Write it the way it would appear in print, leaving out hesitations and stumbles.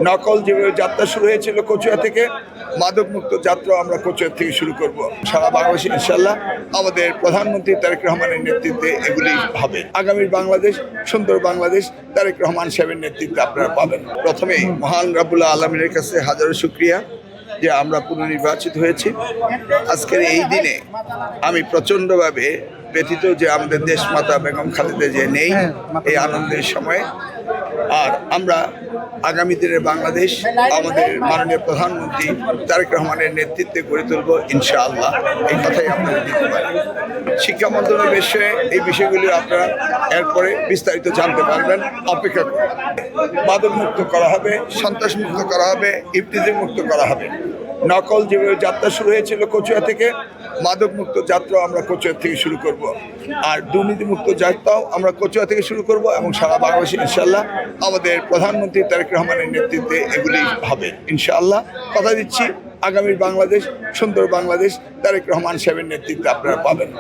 নকল যেভাবে যাত্রা শুরু হয়েছিল কচুয়া থেকে, মাদকমুক্ত যাত্রা আমরা কচুয়া থেকে শুরু করব। সারা বাংলাদেশে ইনশাল্লাহ আমাদের প্রধানমন্ত্রী তারেক রহমানের নেতৃত্বে এগুলি হবে। আগামীর বাংলাদেশ, সুন্দর বাংলাদেশ তারেক রহমান সাহেবের নেতৃত্বে আপনারা পাবেন। প্রথমেই মহান রাব্বুল আলামিনের কাছে হাজারো শুকরিয়া যে আমরা পুনর্নির্বাচিত হয়েছি। আজকের এই দিনে আমি প্রচণ্ডভাবে ব্যথিত যে আমাদের দেশমাতা বেগম খালেদা যে নেই এই আনন্দের সময়। আর আমরা আগামী দিনের বাংলাদেশ আমাদের মাননীয় প্রধানমন্ত্রী তারেক রহমানের নেতৃত্বে গড়ে তুলব ইনশাআল্লাহ, এই কথাই আপনারা দিতে পারেন। শিক্ষা মন্ত্রণালয়ের বিষয়ে এই বিষয়গুলি আপনারা এরপরে বিস্তারিত জানতে পারবেন, অপেক্ষা করুন। মাদকমুক্ত করা হবে, সন্ত্রাসমুক্ত করা হবে, ইফতিজিং মুক্ত করা হবে। নকল যেভাবে যাত্রা শুরু হয়েছিল কচুয়া থেকে, মাদকমুক্ত যাত্রাও আমরা কচুয়া থেকে শুরু করব। আর দুর্নীতিমুক্ত যাত্রাও আমরা কচুয়া থেকে শুরু করব এবং সারা বাংলাদেশে ইনশাল্লাহ আমাদের প্রধানমন্ত্রী তারেক রহমানের নেতৃত্বে এগুলি হবে ইনশাআল্লাহ। কথা দিচ্ছি আগামীর বাংলাদেশ, সুন্দর বাংলাদেশ তারেক রহমান সাহেবের নেতৃত্বে আপনারা পাবেন।